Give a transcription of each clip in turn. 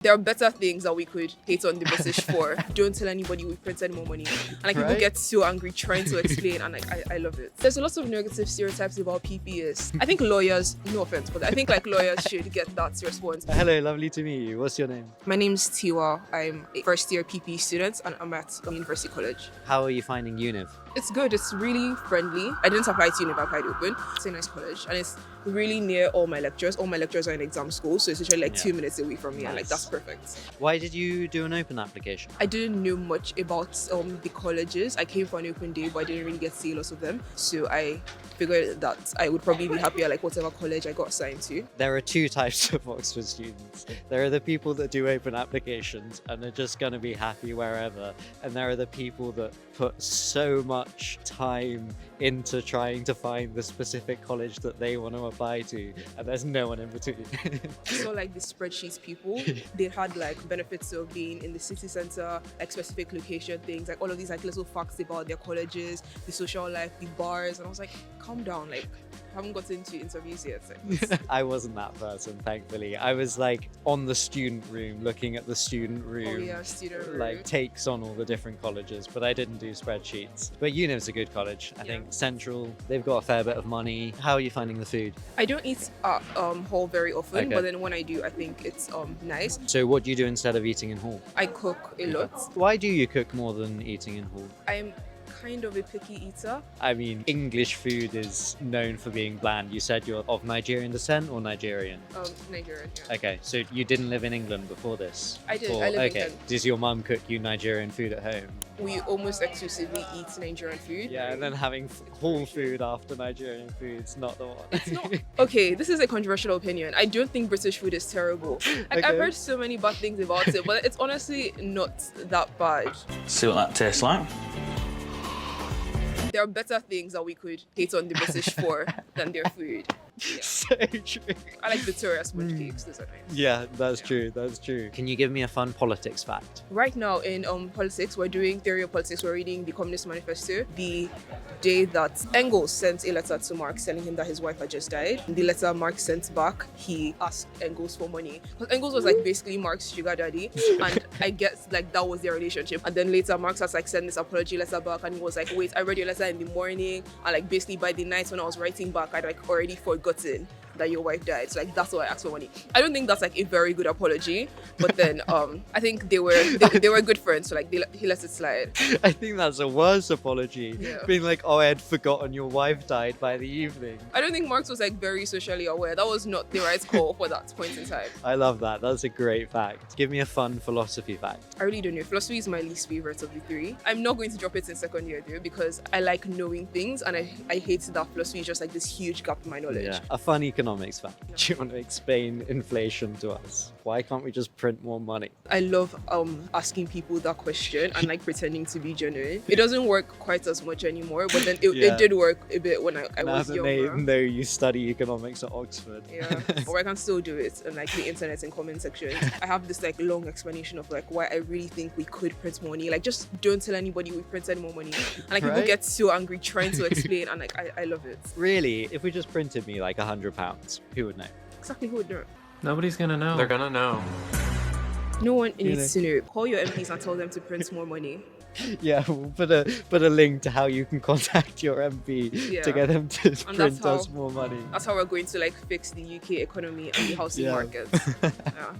There are better things that we could hate on the British for. Don't tell anybody we printed more money. And like people get so angry trying to explain, and like I love it. There's a lot of negative stereotypes about PPEs. I think lawyers, no offense, but I think like lawyers should get that response. Hello, lovely to meet you. What's your name? My name's Tiwa. I'm a first year PPE student and I'm at University College. How are you finding Univ? It's good. It's really friendly. I didn't apply to Univ, I applied open. It's a nice college and it's really near all my lectures. All my lectures are in exam school, so it's literally like 2 minutes away from me, and like that's perfect. Why did you do an open application? I didn't know much about the colleges. I came for an open day, but I didn't really get to see lots of them. So I figured that I would probably be happier like whatever college I got assigned to. There are two types of Oxford students. There are the people that do open applications and are just going to be happy wherever. And there are the people that put so much time into trying to find the specific college that they want to apply to, and there's no one in between. So like the spreadsheets people, they had like benefits of being in the city center, like specific location things, like all of these like little facts about their colleges, the social life, the bars, and I was like, calm down, like I haven't gotten into interviews yet. So I wasn't that person, thankfully. I was like on the student room, looking at the student room. Oh yeah, student room. Like takes on all the different colleges, but I didn't do spreadsheets. But Univ's a good college. I think Central, they've got a fair bit of money. How are you finding the food? I don't eat at hall very often, but then when I do, I think it's nice. So what do you do instead of eating in hall? I cook a lot. Why do you cook more than eating in hall? I'm kind of a picky eater. I mean, English food is known for being bland. You said you're of Nigerian descent or Nigerian? Nigerian, yeah. Okay, so you didn't live in England before this? I did, I live in England. Does your mum cook you Nigerian food at home? We almost exclusively eat Nigerian food. Yeah, and then having hall food after Nigerian food's not the one. It's not. Okay, this is a controversial opinion. I don't think British food is terrible. Like, I've heard so many bad things about it, but it's honestly not that bad. See what that tastes like. There are better things that we could hate on the British for than their food. Yeah. So true. I like Victoria sponge cakes, those are nice. Yeah, that's true, that's true. Can you give me a fun politics fact? Right now in politics, we're doing theory of politics, we're reading the Communist Manifesto. The day that Engels sent a letter to Marx telling him that his wife had just died, the letter Marx sent back, he asked Engels for money. Because Engels was like basically Marx's sugar daddy, and I guess like that was their relationship. And then later Marx has like sent this apology letter back, and he was like, wait, I read your letter in the morning, and like basically by the night when I was writing back, I'd like already forgotten that your wife died. So like that's why I asked for money. I don't think that's like a very good apology, but then I think they were good friends, so like he let it slide. I think that's a worse apology. Yeah. Being like, oh, I had forgotten your wife died by the evening. I don't think Marx was like very socially aware. That was not the right call for that point in time. I love that. That's a great fact. Give me a fun philosophy fact. I really don't know. Philosophy is my least favorite of the three. I'm not going to drop it in second year though, because I like knowing things, and I hate that philosophy is just like this huge gap in my knowledge. Yeah. A fun economics fact. Do you want to explain inflation to us? Why can't we just print more money? I love asking people that question and like pretending to be genuine. It doesn't work quite as much anymore, but then it did work a bit when I was that younger. They know you study economics at Oxford. Yeah, or I can still do it on like the internet and comment sections. I have this like long explanation of like why I really think we could print money. Like just don't tell anybody we printed more money. And like people get so angry trying to explain, and like I love it. Really, if we just printed me like £100, who would know? Exactly, who would know? Nobody's gonna know. They're gonna know. No one needs to know. Call your MPs and tell them to print more money. Yeah, we'll put a link to how you can contact your MP to get them to print us more money. That's how we're going to like fix the UK economy and the housing market. Yeah.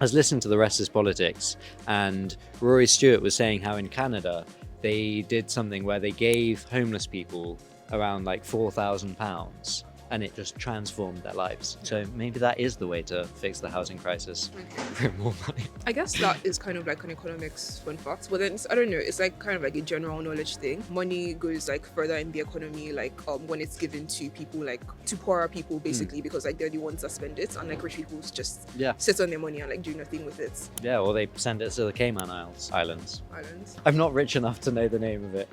I was listening to The Rest is Politics, and Rory Stewart was saying how in Canada they did something where they gave homeless people around like £4,000, and it just transformed their lives. So maybe that is the way to fix the housing crisis. Print more money. I guess that is kind of like an economics fun fact, but then I don't know, it's like kind of like a general knowledge thing. Money goes like further in the economy, like when it's given to people, like to poorer people basically, because like they're the ones that spend it, and like rich people just sit on their money and like do nothing with it. Yeah, or they send it to the Cayman Islands. Islands. I'm not rich enough to know the name of it.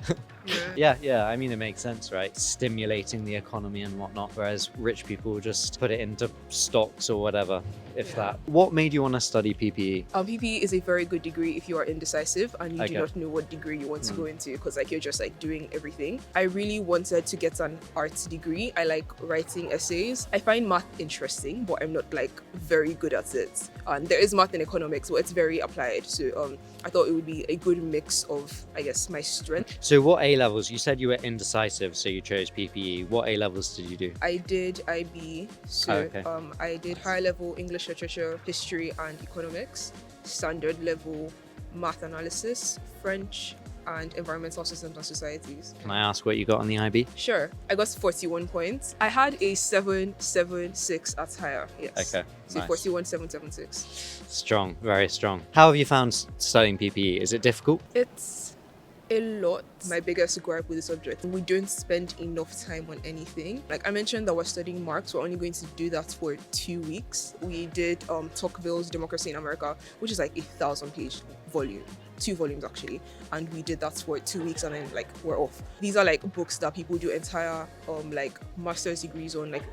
Yeah. I mean, it makes sense, right? Stimulating the economy and whatnot, whereas rich people just put it into stocks or whatever, if that. What made you want to study PPE? PPE is a very good degree if you are indecisive and you Okay. do not know what degree you want to go into, because like you're just like doing everything. I really wanted to get an arts degree. I like writing essays. I find math interesting, but I'm not like very good at it. And there is math in economics, but it's very applied. So I thought it would be a good mix of, I guess, my strength. So what A levels? You said you were indecisive, so you chose PPE. What A levels did you do? I did IB, so Okay. I did higher level English literature, history and economics, standard level math analysis, French, and environmental systems and societies. Can I ask what you got on the IB? Sure, I got 41 points. I had a 776 at higher, yes. Okay, So nice. 41,776. Strong, very strong. How have you found studying PPE? Is it difficult? It's a lot. My biggest gripe with the subject, we don't spend enough time on anything. Like I mentioned that we're studying Marx, we're only going to do that for 2 weeks. We did Tocqueville's Democracy in America, which is like 1,000-page volume. 2 volumes actually, and we did that for 2 weeks and then like we're off. These are like books that people do entire like master's degrees on, like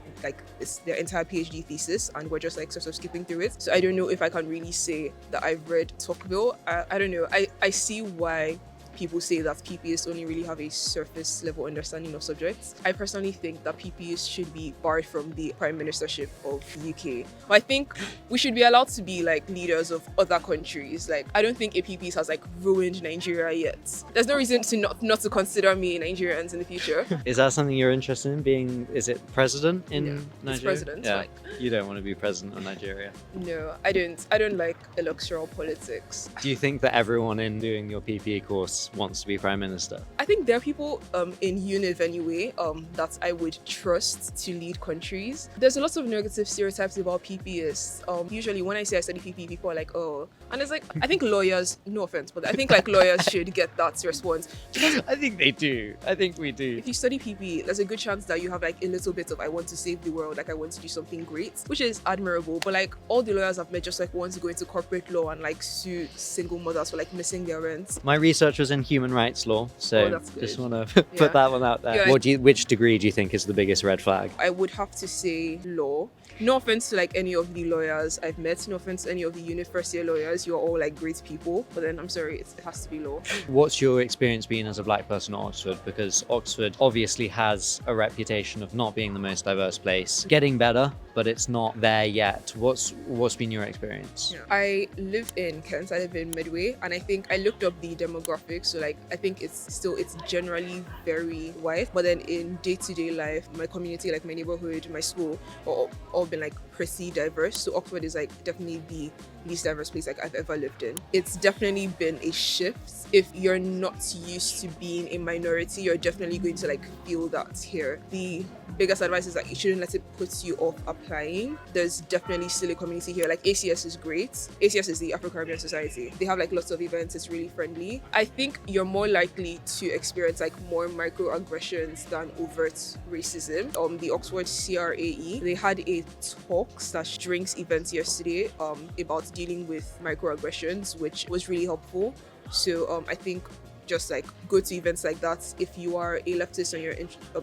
it's their entire PhD thesis, and we're just like sort of skipping through it. So I don't know if I can really say that I've read Tocqueville. I don't know. I see why people say that PPs only really have a surface level understanding of subjects. I personally think that PPs should be barred from the Prime Ministership of the UK. But I think we should be allowed to be like leaders of other countries. Like I don't think a PPs has like ruined Nigeria yet. There's no reason to not to consider me Nigerians in the future. Is that something you're interested in being? Is it president in Nigeria? It's president. Yeah. Like, You don't want to be president of Nigeria. no, I don't like electoral politics. Do you think that everyone in doing your PPE course wants to be prime minister? I think there are people in Univ anyway that I would trust to lead countries. There's a lot of negative stereotypes about PPs. Usually when I say I study PP, people are like, oh, and it's like, I think lawyers, no offense, but I think like lawyers should get that response. I think they do. I think we do. If you study PP, there's a good chance that you have like a little bit of I want to save the world, like I want to do something great, which is admirable. But like all the lawyers I've met just like want to go into corporate law and like sue single mothers for like missing their rent. My research was in human rights law, so Oh, that's good. just want to Yeah. put that one out there. Yeah. Which degree do you think is the biggest red flag? I would have to say law. No offense to like any of the lawyers I've met, no offense to any of the university lawyers, you're all like great people, but then I'm sorry, it has to be law. What's your experience been as a black person at Oxford? Because Oxford obviously has a reputation of not being the most diverse place. Getting better, but it's not there yet. What's been your experience? Yeah. I live in Kent, I live in Medway, and I think I looked up the demographics, so like I think it's generally very white, but then in day-to-day life, my community, like my neighborhood, my school, are all been like pretty diverse. So Oxford is like definitely the least diverse place like I've ever lived in. It's definitely been a shift. If you're not used to being a minority, you're definitely going to like feel that here. The biggest advice is that you shouldn't let it put you off applying. There's definitely still a community here. Like ACS is great. ACS is the Afro-Caribbean Society. They have like lots of events. It's really friendly. I think you're more likely to experience like more microaggressions than overt racism. The Oxford CRAE, they had a talk/drinks event yesterday about dealing with microaggressions, which was really helpful. So I think just like go to events like that if you are a leftist and you're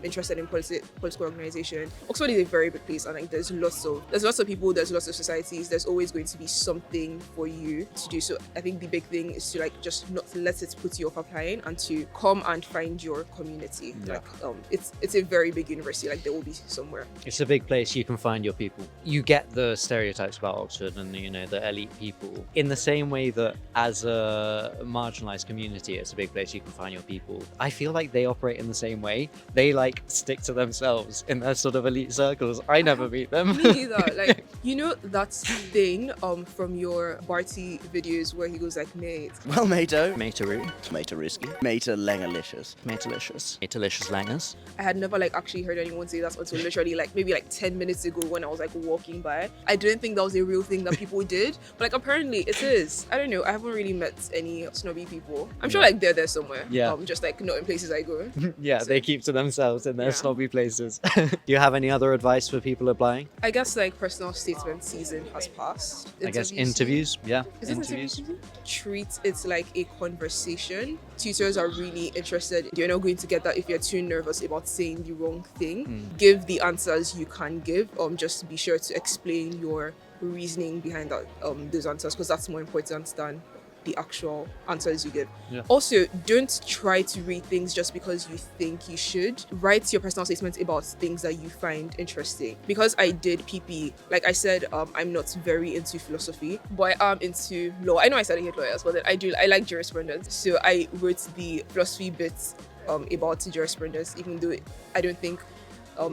interested in political organization. Oxford is a very big place, and like there's lots of people, there's lots of societies, there's always going to be something for you to do. So I think the big thing is to like just not let it put you off applying and to come and find your community. Yeah. Like it's a very big university, like there will be somewhere. It's a big place, you can find your people. You get the stereotypes about Oxford and, you know, the elite people in the same way that as a marginalized community, it's a big place you can find your people. I feel like they operate in the same way. They like stick to themselves in their sort of elite circles. I never meet them. Me neither. Like, you know that thing from your Barty videos where he goes like, mate. Well, Mato. Materoo. Tomato risky. Mata Lengalicious. Matalicious. Matalicious langers. I had never like actually heard anyone say that until literally like maybe like 10 minutes ago when I was like walking by. I didn't think that was a real thing that people did, but like apparently it is. I don't know. I haven't really met any snobby people. I'm sure like they're there there somewhere. Yeah. Just like not in places I go. Yeah, So- they keep to themselves in their Yeah. snobby places. Do you have any other advice for people applying? I guess like personal statement season has passed. I guess Interview interviews. Yeah, Is it interviews. interview season? Treat it like a conversation. Tutors are really interested. You're not going to get that if you're too nervous about saying the wrong thing. Give the answers you can give. Just be sure to explain your reasoning behind that those answers, because that's more important than the actual answers you give. Yeah. Also, don't try to read things just because you think you should. Write your personal statement about things that you find interesting. Because I did PPE, like I said, I'm not very into philosophy, but I am into law. I know I said I hate lawyers, but then I like jurisprudence. So I wrote the philosophy bits about jurisprudence, even though I don't think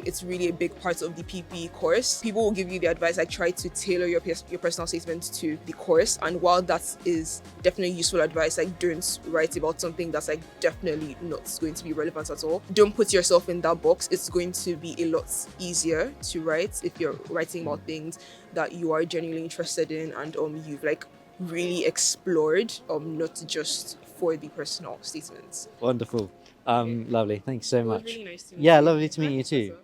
it's really a big part of the PPE course. People will give you the advice, like try to tailor your personal statement to the course. And while that is definitely useful advice, like don't write about something that's like definitely not going to be relevant at all. Don't put yourself in that box. It's going to be a lot easier to write if you're writing about things that you are genuinely interested in and you've like really explored, not just for the personal statements. Wonderful. Lovely. Thanks so It was much. really nice to meet Yeah, you. lovely to meet you too.